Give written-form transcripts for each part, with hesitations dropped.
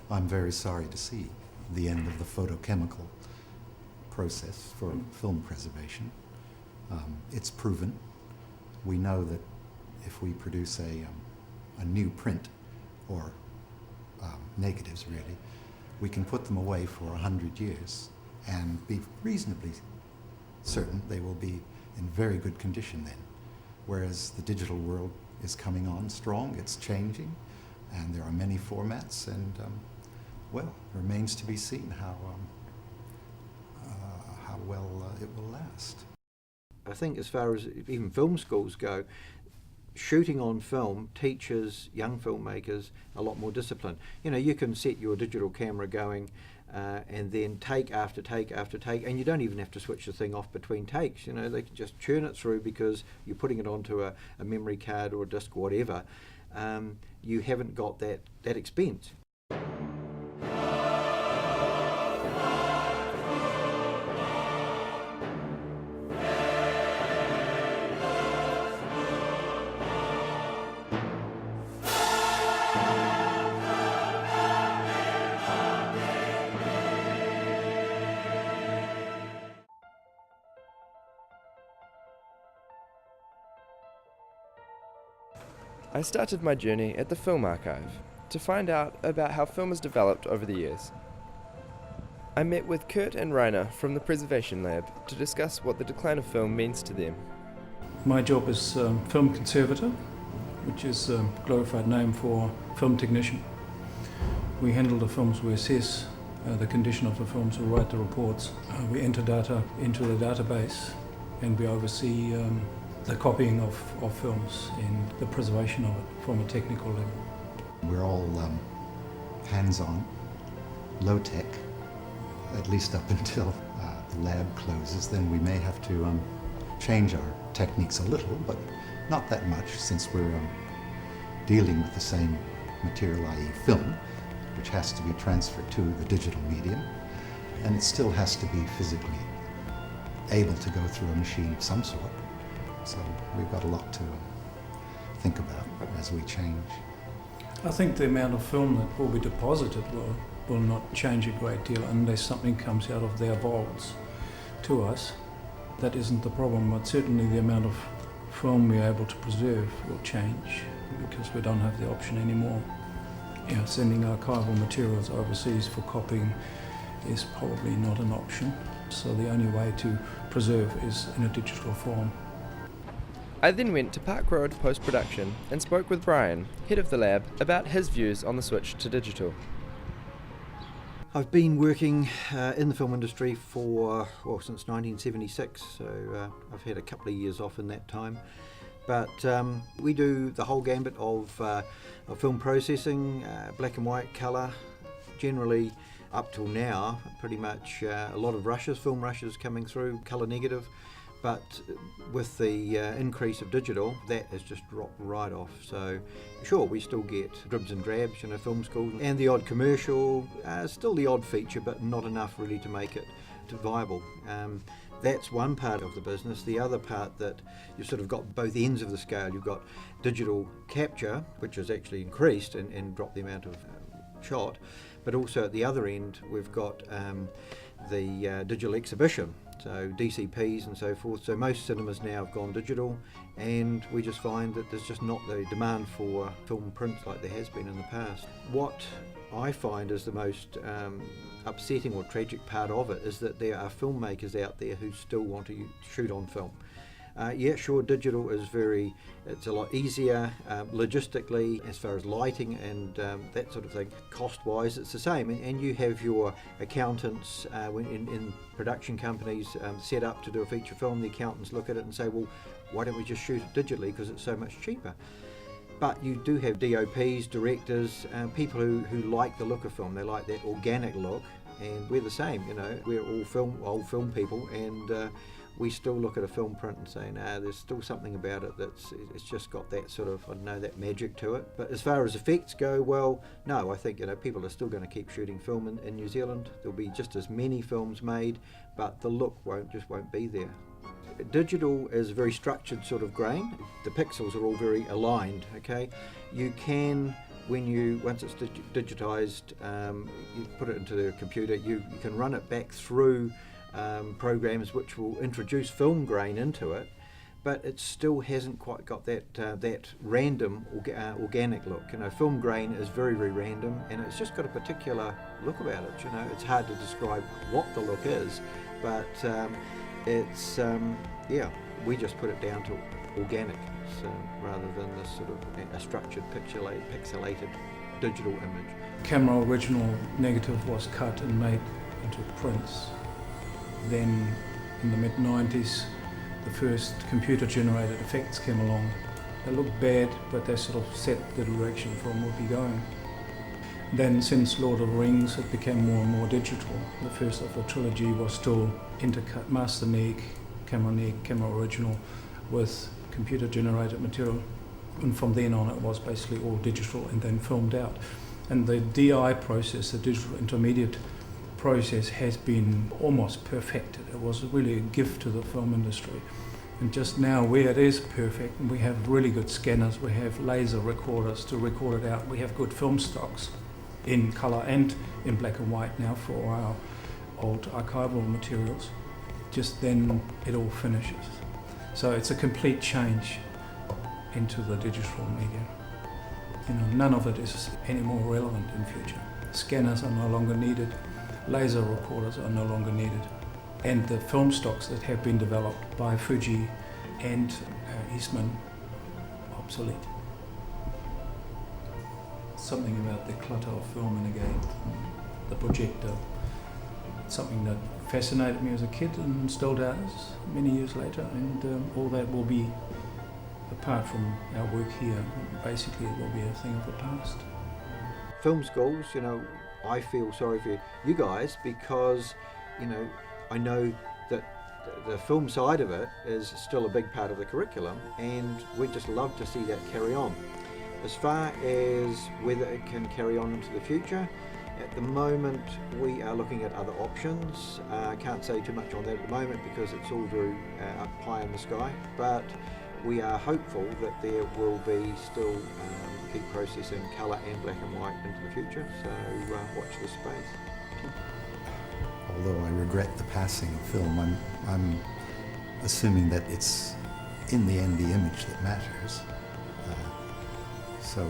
I'm very sorry to see the end of the photochemical process for film preservation. It's proven. We know that if we produce a new print, or negatives really, we can put them away for 100 years and be reasonably certain they will be in very good condition then. Whereas the digital world is coming on strong, it's changing, and there are many formats, and well, it remains to be seen how well it will last. I think as far as even film schools go, shooting on film teaches young filmmakers a lot more discipline. You know, you can set your digital camera going and then take after take after take, and you don't even have to switch the thing off between takes. You know, they can just churn it through because you're putting it onto a memory card or a disc, whatever. You haven't got that expense. I started my journey at the Film Archive to find out about how film has developed over the years. I met with Kurt and Rainer from the Preservation Lab to discuss what the decline of film means to them. My job is film conservator, which is a glorified name for film technician. We handle the films, we assess the condition of the films, we write the reports, we enter data into the database, and we oversee the copying of films and the preservation of it from a technical level. We're all hands-on, low-tech, at least up until the lab closes. Then we may have to change our techniques a little, but not that much, since we're dealing with the same material, i.e. film, which has to be transferred to the digital medium, and it still has to be physically able to go through a machine of some sort. So we've got a lot to think about as we change. I think the amount of film that will be deposited will not change a great deal unless something comes out of their vaults to us. That isn't the problem, but certainly the amount of film we're able to preserve will change because we don't have the option anymore. You know, sending archival materials overseas for copying is probably not an option. So the only way to preserve is in a digital form. I then went to Park Road Post-Production and spoke with Brian, head of the lab, about his views on the switch to digital. I've been working in the film industry for, since 1976, so I've had a couple of years off in that time. But we do the whole gambit of film processing, black and white, colour, generally up till now, pretty much a lot of rushes, film rushes coming through, colour negative. But with the increase of digital, that has just dropped right off. So sure, we still get dribs and drabs, film schools, and the odd commercial, still the odd feature, but not enough really to make it viable. That's one part of the business. The other part that you've sort of got both ends of the scale. You've got digital capture, which has actually increased and dropped the amount of shot, but also at the other end, we've got the digital exhibition. So DCPs and so forth. So most cinemas now have gone digital, and we just find that there's just not the demand for film prints like there has been in the past. What I find is the most upsetting or tragic part of it is that there are filmmakers out there who still want to shoot on film. Yeah, sure, digital is it's a lot easier logistically as far as lighting and that sort of thing. Cost-wise, it's the same. And you have your accountants in production companies set up to do a feature film. The accountants look at it and say, well, why don't we just shoot it digitally because it's so much cheaper? But you do have DOPs, directors, people who like the look of film. They like that organic look, and we're the same. We're all old film people, and we still look at a film print and say, no, there's still something about it it's just got that sort of, I don't know, that magic to it. But as far as effects go, well, no, I think people are still going to keep shooting film in New Zealand. There'll be just as many films made, but the look won't be there. Digital is a very structured sort of grain. The pixels are all very aligned, okay? You can once it's digitized, you put it into the computer, you can run it back through programs which will introduce film grain into it, but it still hasn't quite got that random organic look. Film grain is very, very random, and it's just got a particular look about it. It's hard to describe what the look is, but we just put it down to organic, so rather than this sort of a structured, pixelated digital image. Camera original negative was cut and made into prints. Then in the mid-90s, the first computer-generated effects came along. They looked bad, but they sort of set the direction film would be going. Then since Lord of the Rings, it became more and more digital. The first of the trilogy was still intercut, master neg, camera original, with computer-generated material. And from then on, it was basically all digital and then filmed out. And the DI process, the digital intermediate process, has been almost perfected. It was really a gift to the film industry. And just now, where it is perfect, we have really good scanners, we have laser recorders to record it out, we have good film stocks in colour and in black and white now for our old archival materials. Just then it all finishes. So it's a complete change into the digital media. None of it is any more relevant in future. Scanners are no longer needed, laser recorders are no longer needed, and the film stocks that have been developed by Fuji and Eastman, obsolete. Something about the clutter of film in a game, the projector, something that fascinated me as a kid and still does many years later, and all that will be, apart from our work here, basically it will be a thing of the past. Film schools, I feel sorry for you guys because, I know that the film side of it is still a big part of the curriculum, and we'd just love to see that carry on. As far as whether it can carry on into the future, at the moment we are looking at other options. I can't say too much on that at the moment because it's all very up high in the sky, but we are hopeful that there will be still keep processing colour and black and white into the future, so watch this space. Although I regret the passing of film, I'm assuming that it's in the end the image that matters. So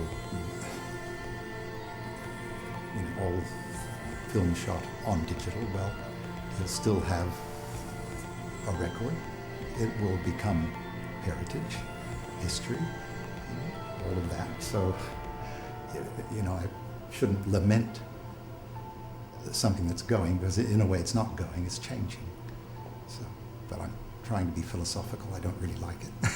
all film shot on digital, well, you'll still have a record. It will become heritage, history, all of that. So, I shouldn't lament something that's going, because in a way it's not going, it's changing. So, but I'm trying to be philosophical. I don't really like it.